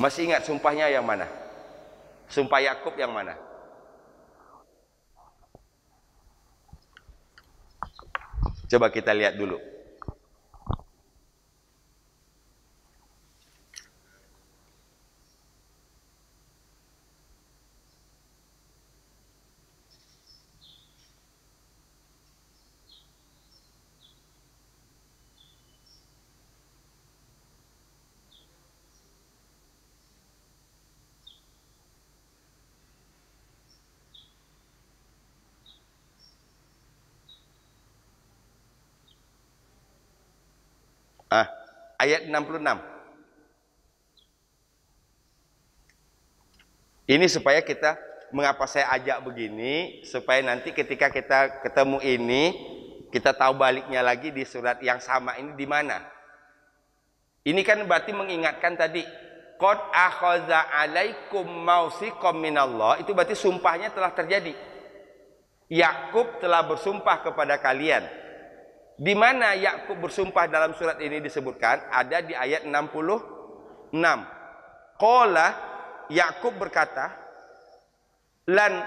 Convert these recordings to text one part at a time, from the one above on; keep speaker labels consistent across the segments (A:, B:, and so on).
A: Masih ingat sumpahnya yang mana? Sumpah Yakub yang mana? Coba kita lihat dulu. Ayat 66. Ini supaya kita, mengapa saya ajak begini, supaya nanti ketika kita ketemu ini, kita tahu baliknya lagi di surat yang sama ini di mana. Ini kan berarti mengingatkan tadi, qad akhadha alaikum mausiqam minallah, itu berarti sumpahnya telah terjadi. Yakub telah bersumpah kepada kalian. Di mana Yakub bersumpah dalam surat ini disebutkan? Ada di ayat 66. Qala, Yakub berkata, lan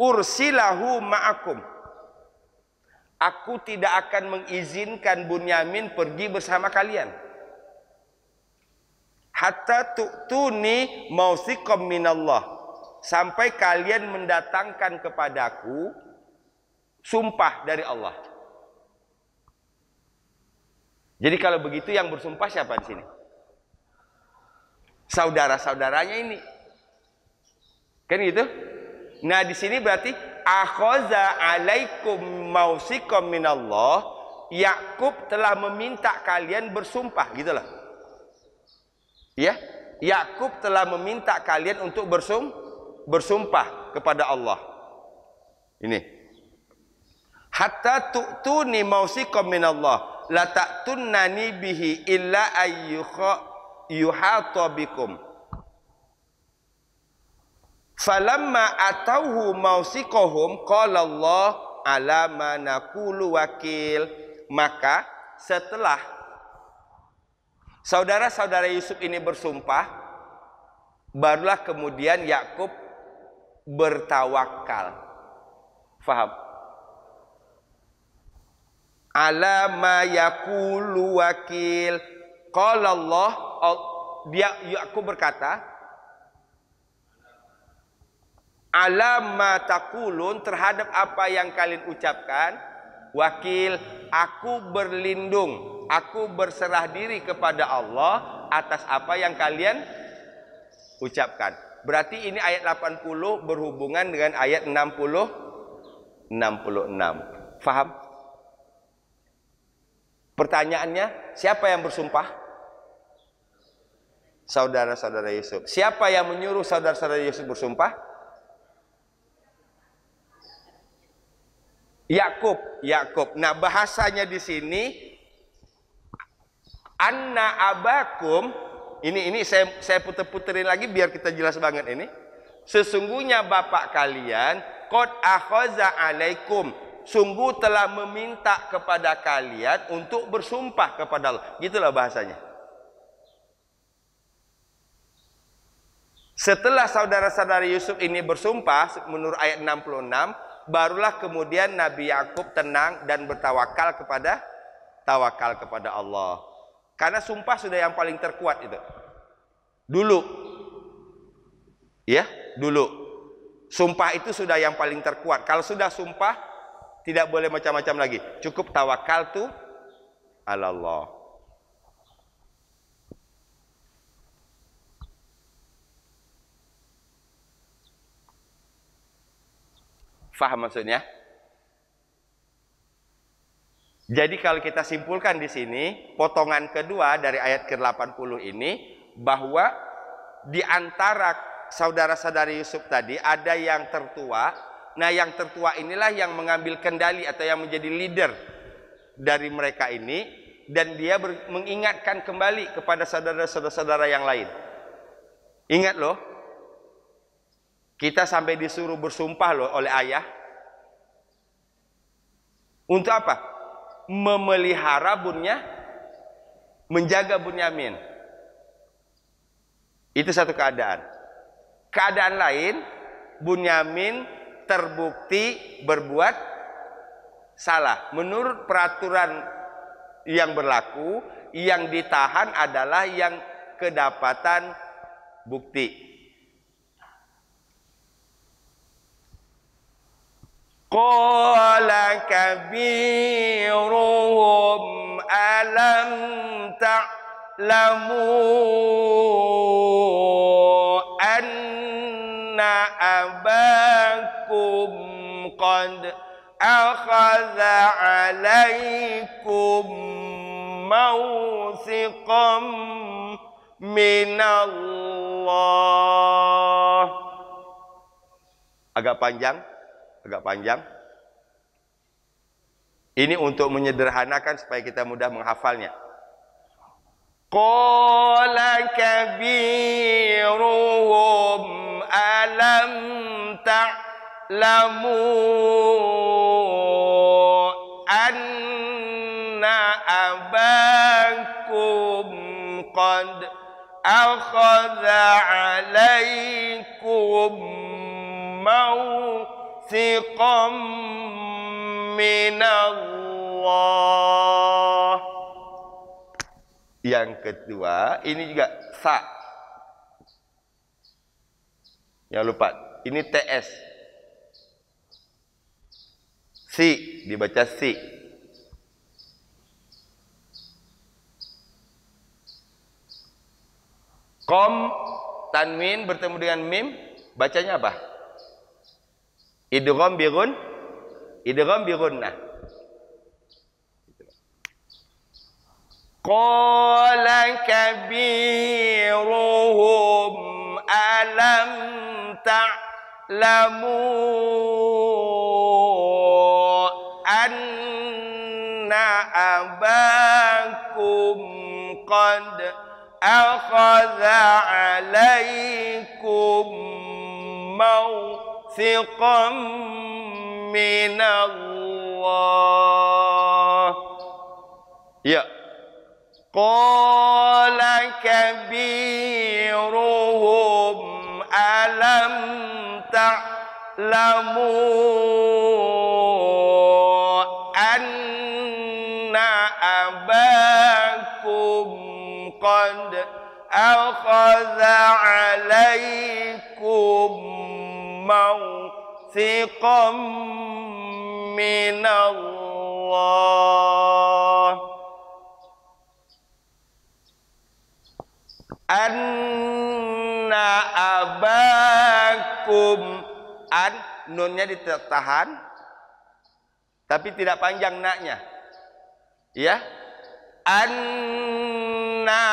A: ursilahu ma'akum. Aku tidak akan mengizinkan Bunyamin pergi bersama kalian. Hatta tu'tuni mausiqam minallah. Sampai kalian mendatangkan kepadaku sumpah dari Allah. Jadi kalau begitu yang bersumpah siapa di sini? Saudara-saudaranya ini. Kan gitu? Nah, di sini berarti akhaza alaikum mausiqam minallah. Yakub telah meminta kalian bersumpah, gitulah. Ya, Yakub telah meminta kalian untuk bersumpah kepada Allah. Ini. Hatta tu'tuni mausiqam minallah. La ta'tunnani bihi illa ayyuhata bikum. Falamma atauhu mausiqahum qala Allah ala ma naqulu wakil. Maka setelah saudara-saudara Yusuf ini bersumpah, barulah kemudian Yakub bertawakal. Faham? Ala ma yaqulu wakil. Qala Allah, Yakub berkata, ala ma taqulun, terhadap apa yang kalian ucapkan, wakil, aku berlindung, aku berserah diri kepada Allah atas apa yang kalian ucapkan. Berarti ini ayat 80 berhubungan dengan ayat 66. Faham? Pertanyaannya, siapa yang bersumpah? Saudara-saudara Yusuf. Siapa yang menyuruh saudara-saudara Yusuf bersumpah? Yakub. Nah, bahasanya di sini anna abakum, ini saya puter-puterin lagi biar kita jelas banget ini. Sesungguhnya bapak kalian qad akhaza alaikum, sungguh telah meminta kepada kalian untuk bersumpah kepada Allah. Gitulah bahasanya. Setelah saudara-saudara Yusuf ini bersumpah menurut ayat 66, barulah kemudian Nabi Yakub tenang dan bertawakal kepada Allah. Karena sumpah sudah yang paling terkuat itu. Dulu. Ya, dulu. Sumpah itu sudah yang paling terkuat. Kalau sudah sumpah, tidak boleh macam-macam lagi. Cukup tawakal tu ala Allah. Faham maksudnya? Jadi kalau kita simpulkan di sini, potongan kedua dari ayat ke-80 ini, bahwa di antara saudara-saudari Yusuf tadi ada yang tertua. Nah, yang tertua inilah yang mengambil kendali atau yang menjadi leader dari mereka ini, dan dia mengingatkan kembali kepada saudara-saudara yang lain. Ingat loh, kita sampai disuruh bersumpah loh oleh ayah. Untuk apa? Memelihara menjaga Bunyamin. Itu satu keadaan. Keadaan lain, Bunyamin terbukti berbuat salah. Menurut peraturan yang berlaku, yang ditahan adalah yang kedapatan bukti. Qala kabiruhum alam ta'lamu anna abakum qad akhadha alaikum mawthiqam minallah. Agak panjang. Ini untuk menyederhanakan supaya kita mudah menghafalnya. Qala kabiruhum alam ta'lamu anna abakum qad akhadha alaikum mawthiqam minallah. Yang kedua, ini juga sa. Jangan lupa, ini TS. Si, dibaca si. Kom, tanwin bertemu dengan mim, bacanya apa? Idgham birun, idgham birunnah. Qala kabiruhum alam ta'lamu anna abakum qad akhadha alaikum mawthiqam minallah. Ya. Qala kabiruhum alam ta'lamu anna abakum qad akhadha alaikum mawthiqam minallah. Anna abakum, an nunnya ditahan tapi tidak panjang naknya, ya. Anna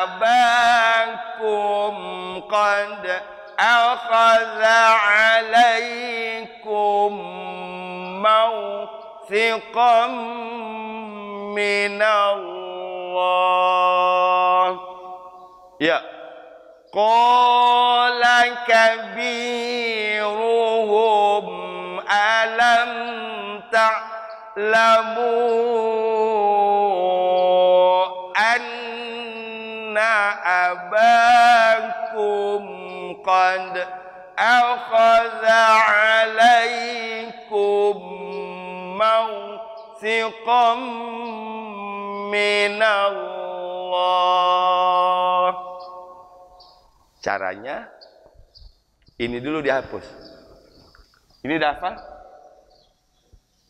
A: abakum qad akhadha alaikum mawthiqam minallah. Ya. Qala kabiruhum alam ta'lamu anna abakum qad akhadha alaikum mawthiqam minallah. Caranya ini dulu dihapus. Ini dah hafal?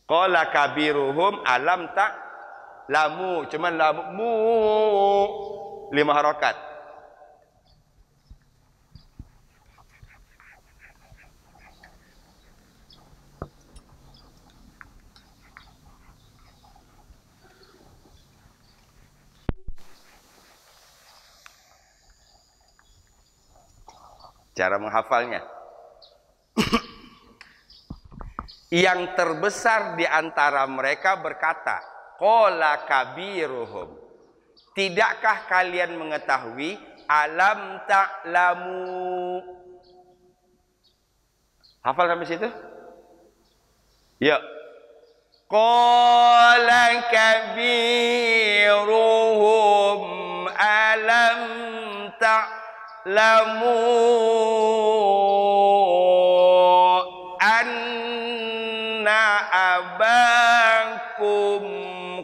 A: Qala kabiruhum alam ta'lamu, cuman lamu 5 harakat. Cara menghafalnya. Yang terbesar di antara mereka berkata, qala kabiruhum, tidakkah kalian mengetahui alam ta'lamu? Hafal sampai situ? Ya. Qala kabiruhum alam ta'lamu anna abakum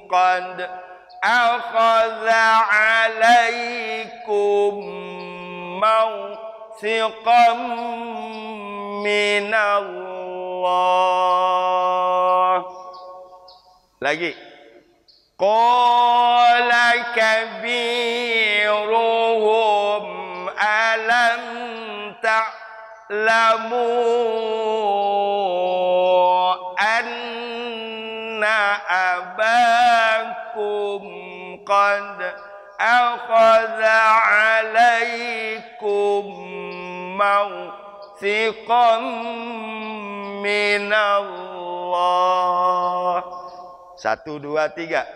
A: qad akhadha alaikum mawthiqan minallah. Lagi. Qala kabiruhum alam ta'lamu anna abakum qad akhadha alaikum mawthiqan minallah. 1, 2, 3.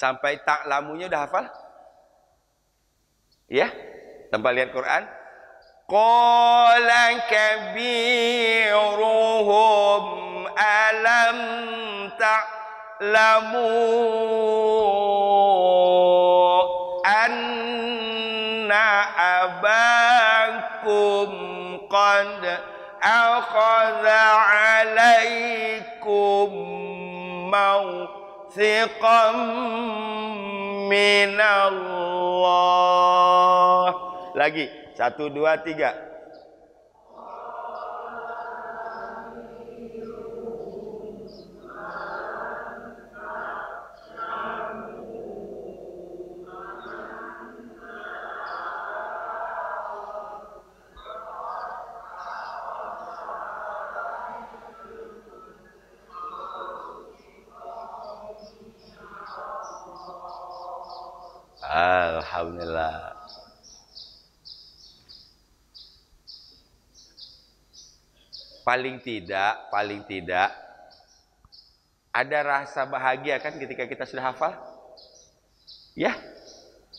A: Sampai tak lamunya udah hafal? Ya? Tanpa lihat Quran. Qala kabiruhum alam ta'lamu anna abakum qad akhadha alaikum mawthiqan minallah. Lagi 1, 2, 3. Alhamdulillah. Paling tidak ada rasa bahagia kan ketika kita sudah hafal? Ya.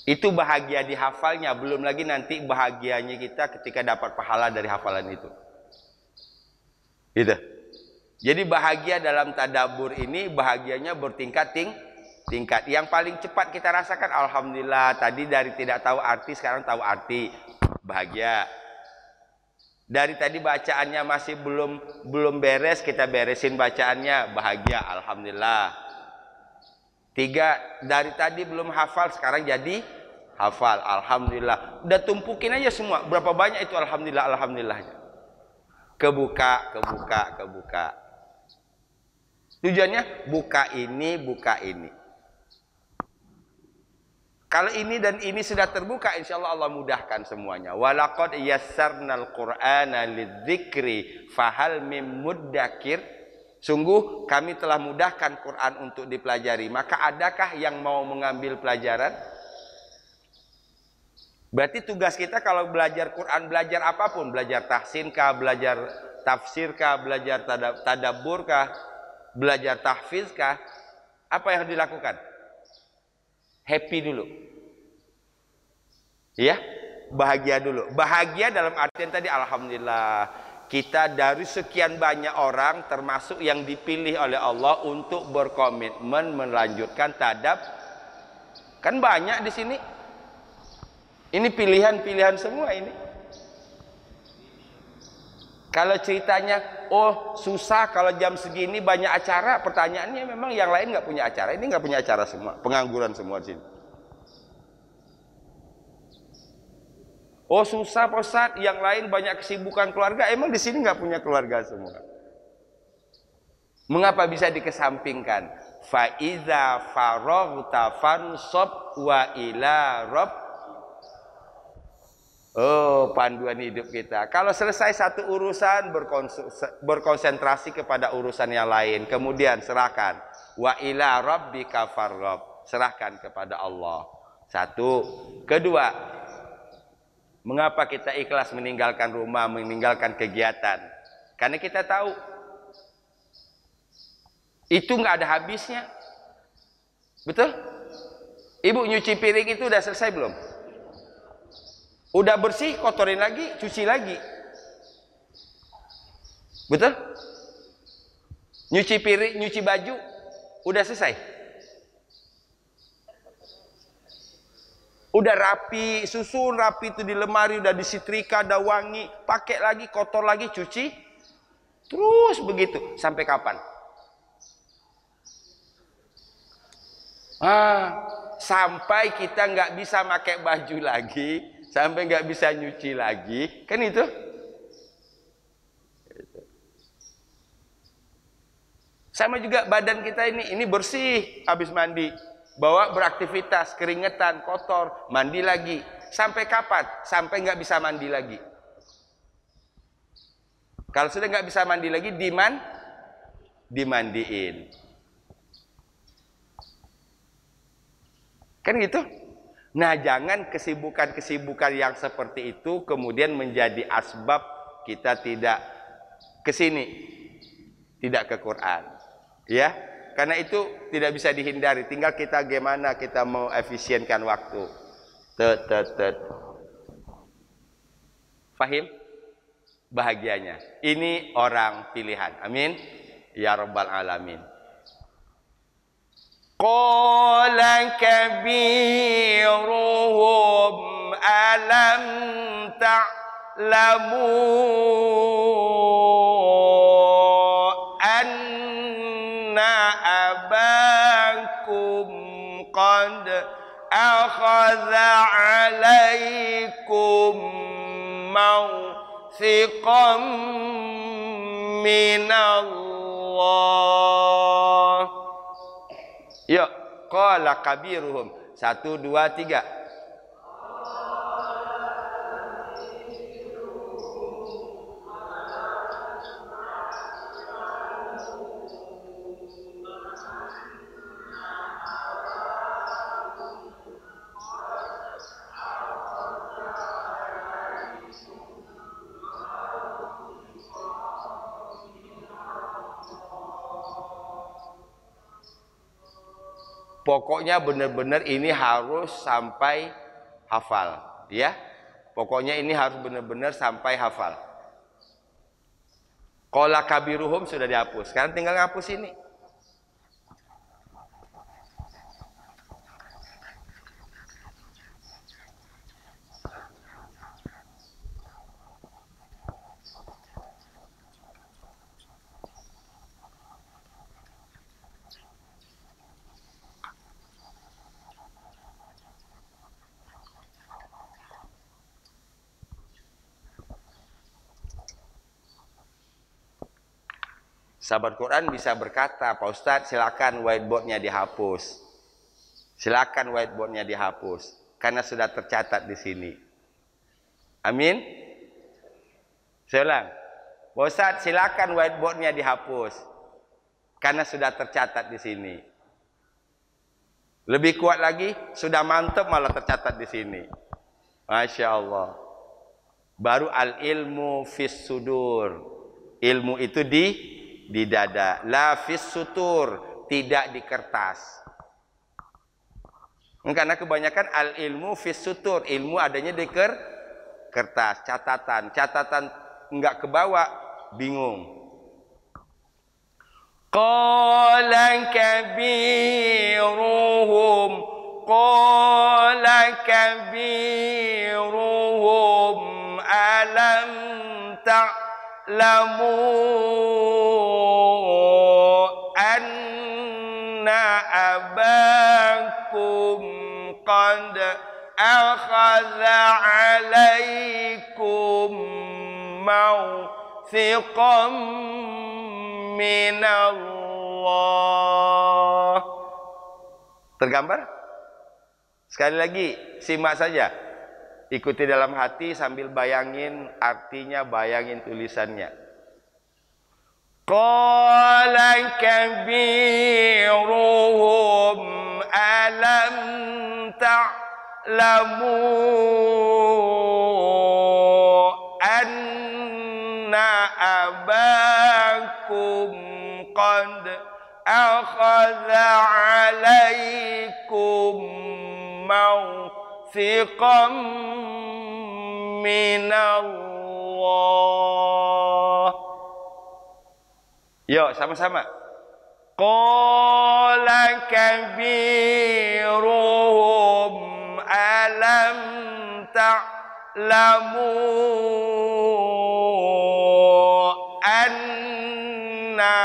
A: Itu bahagia di hafalnya, belum lagi nanti bahagianya kita ketika dapat pahala dari hafalan itu. Gitu. Jadi bahagia dalam tadabbur ini bahagianya bertingkat-tingkat. Yang paling cepat kita rasakan alhamdulillah, tadi dari tidak tahu arti sekarang tahu arti, bahagia. Dari tadi bacaannya masih belum beres, kita beresin bacaannya, bahagia alhamdulillah. 3, dari tadi belum hafal sekarang jadi hafal alhamdulillah. Udah tumpukin aja semua, berapa banyak itu alhamdulillah alhamdulillahnya. Kebuka. Tujuannya buka ini. Kalau ini dan ini sudah terbuka, insya Allah Allah mudahkan semuanya. Walaqad yassarnal Qur'ana lidzikri fahal mim muddakir. Sungguh kami telah mudahkan Quran untuk dipelajari. Maka adakah yang mau mengambil pelajaran? Berarti tugas kita kalau belajar Quran, belajar apapun, belajar tahsin kah, belajar tafsir kah, belajar tadabbur kah, belajar tahfiz kah, apa yang harus dilakukan? Happy dulu. Ya, bahagia dulu. Bahagia dalam artian tadi alhamdulillah. Kita dari sekian banyak orang termasuk yang dipilih oleh Allah untuk berkomitmen melanjutkan tadab. Kan banyak di sini. Ini pilihan-pilihan semua ini. Kalau ceritanya, oh susah kalau jam segini banyak acara, pertanyaannya memang yang lain nggak punya acara, ini nggak punya acara semua, pengangguran semua di sini. Oh susah Pak Ustadz, yang lain banyak kesibukan keluarga, emang di sini nggak punya keluarga semua. Mengapa bisa dikesampingkan? Faiza faroghta fansab wa ila rabb. Oh, panduan hidup kita. Kalau selesai satu urusan, berkonsentrasi kepada urusan yang lain. Kemudian serahkan. Wa ila rabbika farghab. Serahkan kepada Allah. 1. Kedua, mengapa kita ikhlas meninggalkan rumah, meninggalkan kegiatan? Karena kita tahu itu nggak ada habisnya. Betul? Ibu nyuci piring itu udah selesai belum? Udah bersih, kotorin lagi, cuci lagi. Betul? Nyuci piring, nyuci baju, udah selesai. Udah rapi, susun rapi itu di lemari, udah disetrika, udah wangi, pakai lagi, kotor lagi, cuci. Terus begitu, sampai kapan? Sampai kita nggak bisa pakai baju lagi, sampai nggak bisa nyuci lagi, kan itu? Sama juga badan kita ini bersih habis mandi, bawa beraktivitas, keringetan, kotor, mandi lagi. Sampai kapan? Sampai nggak bisa mandi lagi. Kalau sudah nggak bisa mandi lagi, dimandiin. Kan gitu? Nah, jangan kesibukan-kesibukan yang seperti itu kemudian menjadi asbab kita tidak ke sini, tidak ke Quran. Ya, karena itu tidak bisa dihindari. Tinggal kita gimana kita mau efisienkan waktu. Fahim? Bahagianya. Ini orang pilihan. Amin. Ya Rabbal Alamin. Qala kabiruhum alam ta'lamu anna abakum qad akhadha alaikum mawthiqan minallah. Yuk, qala kabiruhum. 1, 2, 3. Pokoknya benar-benar ini harus sampai hafal, ya. Pokoknya ini harus benar-benar sampai hafal. Qala kabiruhum sudah dihapus. Sekarang tinggal ngapus ini. Sahabat Quran bisa berkata, Pak Ustadz silakan whiteboardnya dihapus. Silakan whiteboardnya dihapus. Karena sudah tercatat di sini. Amin. Saya ulang. Pak Ustadz silakan whiteboardnya dihapus. Karena sudah tercatat di sini. Lebih kuat lagi, sudah mantap malah tercatat di sini. Masya Allah. Baru al-ilmu fis sudur. Ilmu itu di dada, la fis sutur, tidak di kertas. Karena kebanyakan al ilmu fis sutur, ilmu adanya di kertas, catatan enggak ke bawah, bingung. Qala kabiruhum alam ta'lamu abakum qad akhadha alaikum mawthiqan minallah. Tergambar? Sekali lagi, simak saja. Ikuti dalam hati sambil bayangin artinya, bayangin tulisannya. Qala kabiruhum alam ta'lamu anna abakum akhadha alaikum mawthiqam minallah. Yuk sama-sama. Qala kabiruhum alam ta'lamu anna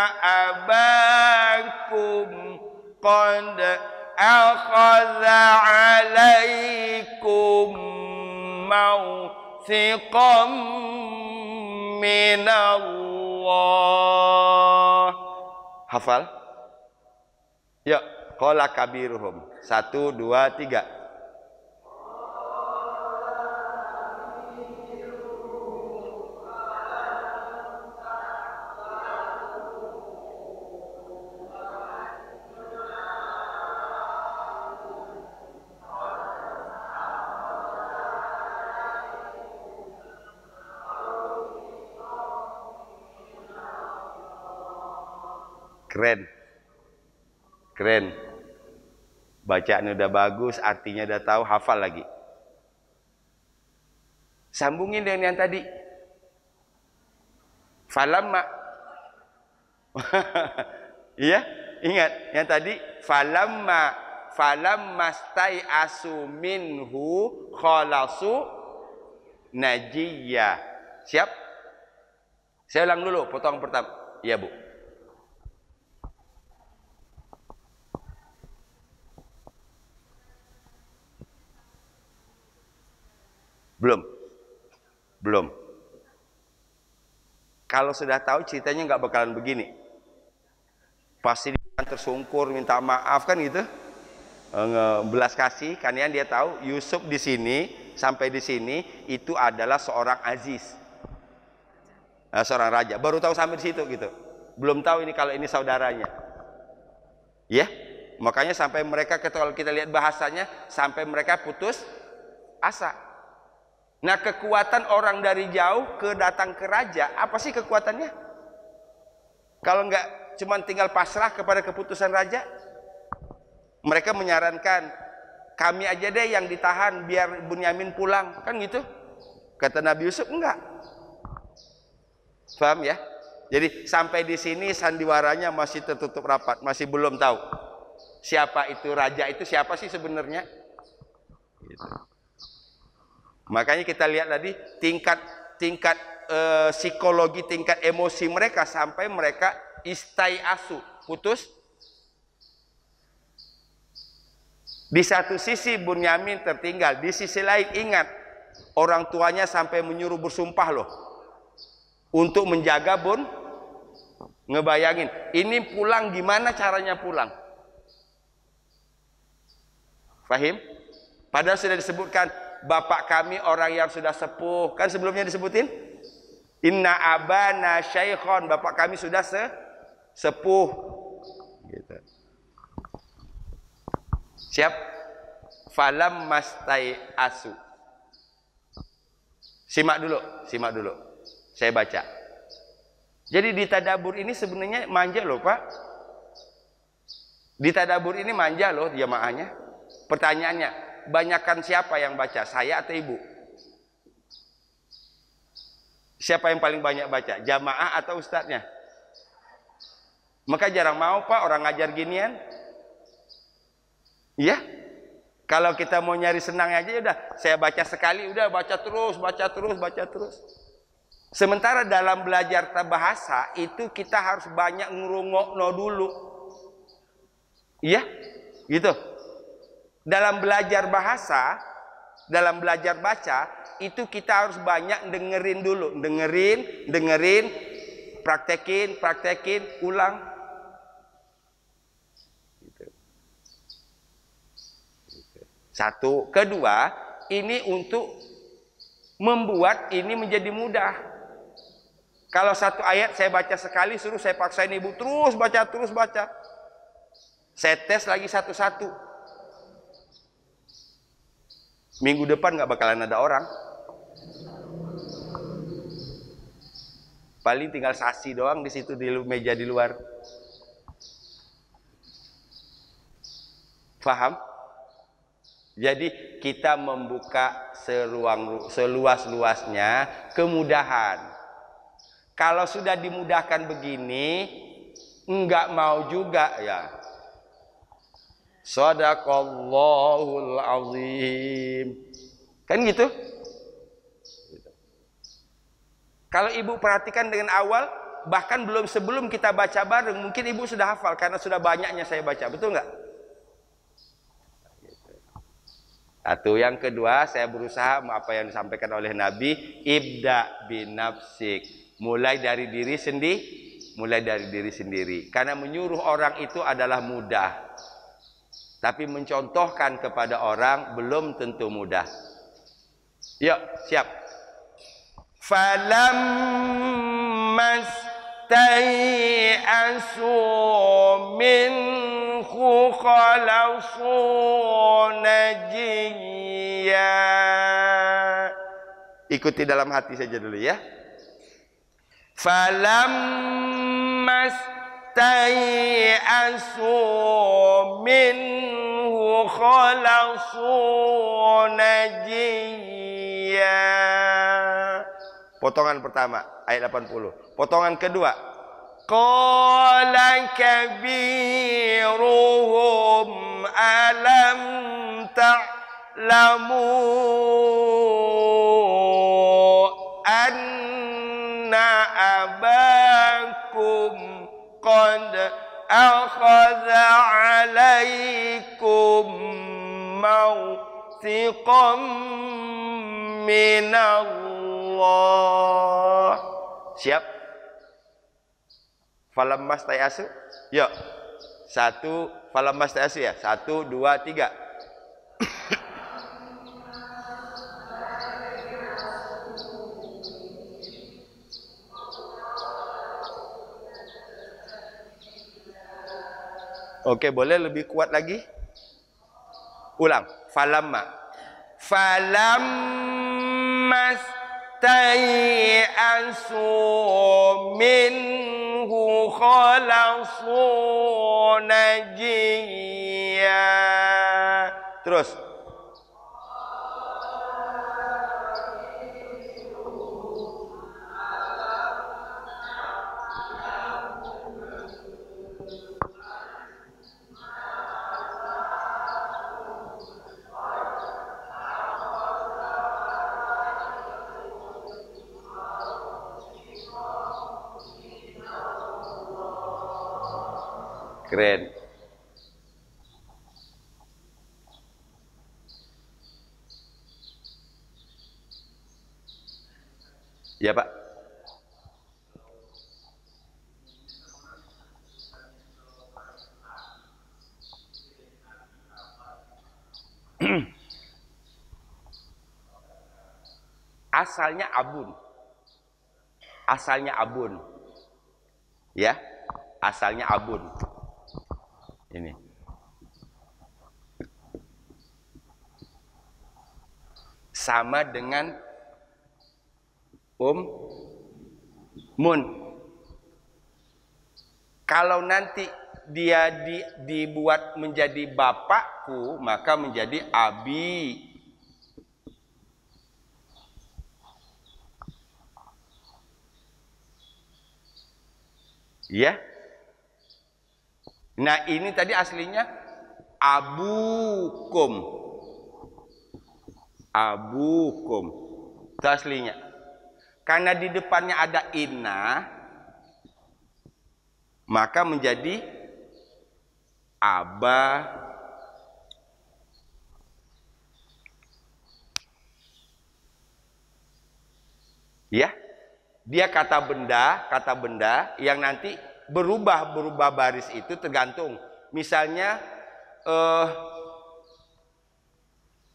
A: abakum qad akhadha alaikum mawthiqam minallah. Hafal? Yuk, qala kabiruhum. 1, 2, 3. Keren. Keren. Bacaan udah bagus, artinya udah tahu, hafal lagi. Sambungin dengan yang tadi. Falamma. Iya, ingat yang tadi falamma stai'asu minhu khalasu najiyya. Siap? Saya ulang dulu potong pertama. Iya, Bu. Belum. Kalau sudah tahu ceritanya nggak bakalan begini. Pasti dia akan tersungkur, minta maaf kan gitu. Belas kasih, karena dia tahu Yusuf di sini sampai di sini itu adalah seorang aziz, seorang raja. Baru tahu sampai di situ gitu. Belum tahu ini kalau ini saudaranya. Ya, makanya sampai mereka, kalau kita lihat bahasanya, sampai mereka putus asa. Nah, kekuatan orang dari jauh datang ke raja, apa sih kekuatannya? Kalau enggak cuma tinggal pasrah kepada keputusan raja. Mereka menyarankan, kami aja deh yang ditahan biar Bunyamin pulang, kan gitu. Kata Nabi Yusuf, enggak. Paham ya? Jadi sampai di sini sandiwaranya masih tertutup rapat, masih belum tahu siapa itu raja itu, siapa sih sebenarnya. Gitu. Makanya kita lihat tadi tingkat psikologi, tingkat emosi mereka sampai mereka istai'asu, putus. Di satu sisi Bunyamin tertinggal, di sisi lain ingat orang tuanya sampai menyuruh bersumpah loh untuk menjaga ngebayangin ini pulang gimana caranya pulang. Fahim? Padahal sudah disebutkan bapak kami orang yang sudah sepuh, kan sebelumnya disebutin inna abana syaikhon, bapak kami sudah sepuh gitu. Siap? Falam mastai asu. Simak dulu saya baca. Jadi di tadabur ini sebenarnya manja loh Pak. Di tadabur ini manja loh jamaahnya. Pertanyaannya, banyakkan siapa yang baca, saya atau ibu? Siapa yang paling banyak baca, jamaah atau ustadznya? Maka jarang mau Pak orang ngajar ginian. Iya, kalau kita mau nyari senangnya aja udah, saya baca sekali udah baca terus. Sementara dalam belajar bahasa itu kita harus banyak ngerungokno dulu. Iya, gitu. Dalam belajar bahasa, dalam belajar baca, itu kita harus banyak dengerin dulu. Dengerin, praktekin, ulang. Gitu. Satu. Kedua, ini untuk membuat ini menjadi mudah. Kalau satu ayat saya baca sekali, suruh saya paksain ibu terus baca. Saya tes lagi satu-satu. Minggu depan nggak bakalan ada orang. Paling tinggal sasi doang di situ di meja di luar. Faham? Jadi kita membuka seluas-luasnya kemudahan. Kalau sudah dimudahkan begini, enggak mau juga ya. Shadaqallahul azim. Kan gitu? Kalau ibu perhatikan dengan awal, bahkan sebelum kita baca bareng, mungkin ibu sudah hafal karena sudah banyaknya saya baca, betul nggak? Satu, yang kedua, saya berusaha apa yang disampaikan oleh Nabi, ibda binafsik, mulai dari diri sendiri, karena menyuruh orang itu adalah mudah, tapi mencontohkan kepada orang belum tentu mudah. Yuk, siap. Falamma stai'asu minhu khalasu najiyya. Ikuti dalam hati saja dulu ya. Falamma stai'asu minhu khalasu najiyya. Potongan pertama ayat 80. Potongan kedua, qala kabiruhum alam ta'lamu anna abakum qad akhadha alaikum mawthiqam minallah. Siap? Falamma stai'asu. Yuk. Satu, falamma stai'asu ya. 1, 2, 3. Oke, boleh lebih kuat lagi? Ulang. Falamma stai'asu minhu khalasu najiyya. Terus. Keren. Ya Pak. Asalnya abun. Asalnya abun. Ya. Asalnya abun. Ini. Sama dengan mun. Kalau nanti dia dibuat menjadi bapakku, maka menjadi abi. Ya. Nah, ini tadi aslinya abukum. Abukum. Itu aslinya. Karena di depannya ada inna, maka menjadi aba. Ya. Dia kata benda yang nanti berubah baris itu tergantung. Misalnya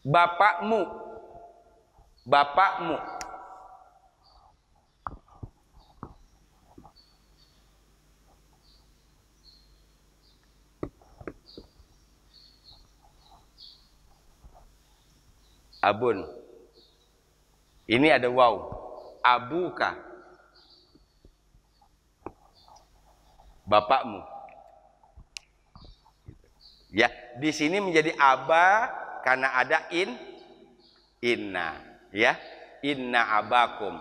A: bapakmu. Abun. Ini ada waw. Abuka. Bapakmu. Ya, di sini menjadi aba karena ada inna, ya. Inna abakum.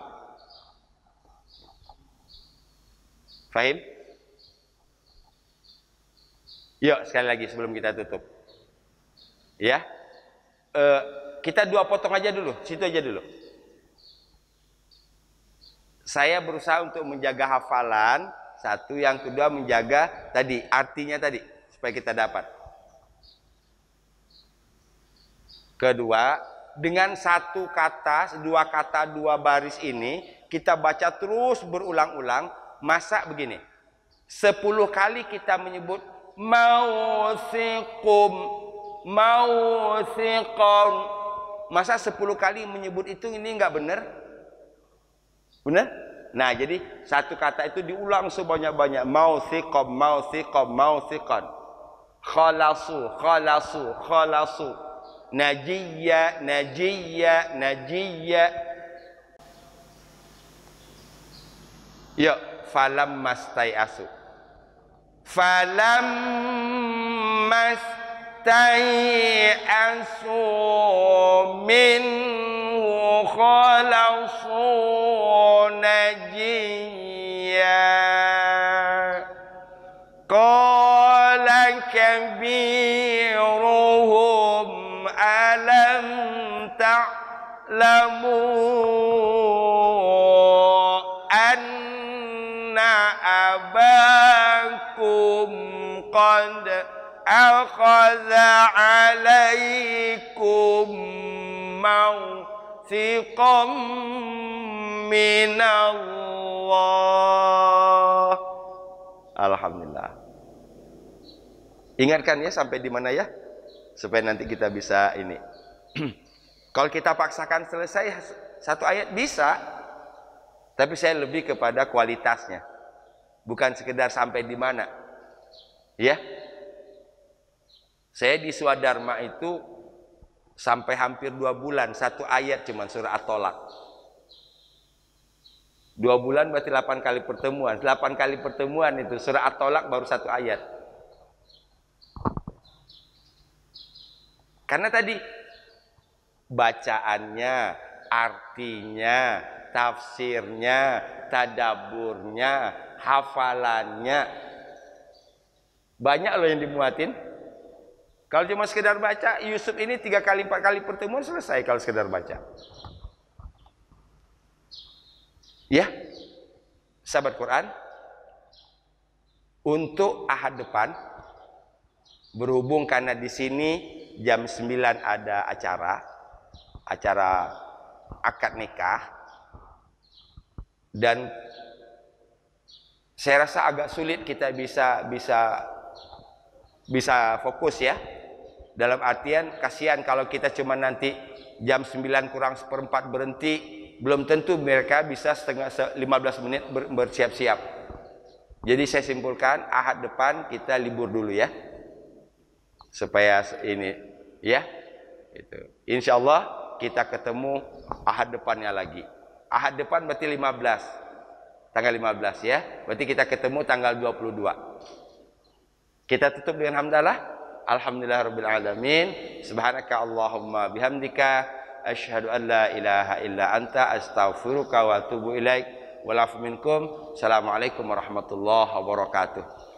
A: Fahim? Yuk sekali lagi sebelum kita tutup. Ya. Kita dua potong aja dulu, situ aja dulu. Saya berusaha untuk menjaga hafalan, satu, yang kedua menjaga tadi artinya tadi supaya kita dapat. Kedua, dengan satu kata, dua kata, dua baris ini kita baca terus berulang-ulang. Masa begini, 10 kali kita menyebut mausikum, mausikum. Masa 10 kali menyebut itu ini enggak benar? Benar? Nah, jadi satu kata itu diulang sebanyak-banyak. Mausikum, mausikum, mausikan. Khalasu, khalasu, khalasu. Najiyya, najiyya, najiyya. Yuk, falam mastai'asu. Falam mastai'asu minhu khalasu najiyya. Qala kabiruhum alam ta'lamu anna abakum qad akhadha alaikum mawthiqam minallah. Alhamdulillah. Ingatkan ya sampai di mana ya, supaya nanti kita bisa ini. Kalau kita paksakan selesai satu ayat bisa, tapi saya lebih kepada kualitasnya, bukan sekedar sampai di mana. Ya, saya di Swadharma itu sampai hampir 2 bulan, satu ayat cuman surah At-Tolak. 2 bulan berarti 8 kali pertemuan. 8 kali pertemuan itu surah At-Tolak baru satu ayat. Karena tadi bacaannya, artinya, tafsirnya, tadaburnya, hafalannya banyak loh yang dimuatin. Kalau cuma sekedar baca, Yusuf ini 3 kali 4 kali pertemuan selesai kalau sekedar baca. Ya, sahabat Quran, untuk ahad depan, berhubung karena di sini jam 9 ada acara akad nikah, dan saya rasa agak sulit kita bisa fokus ya. Dalam artian kasihan kalau kita cuma nanti jam 9 kurang seperempat berhenti, belum tentu mereka bisa 15 menit bersiap-siap. Jadi saya simpulkan ahad depan kita libur dulu ya, supaya ini ya itu. Insya Allah kita ketemu ahad depannya lagi. Ahad depan berarti 15, tanggal 15 ya, berarti kita ketemu tanggal 22. Kita tutup dengan hamdalah. Alhamdulillahirabbil alamin. Subhanaka Allahumma bihamdika asyhadu an la ilaha illa anta astaghfiruka wa atubu ilaik. Wal afu minkum. Assalamualaikum warahmatullahi wabarakatuh.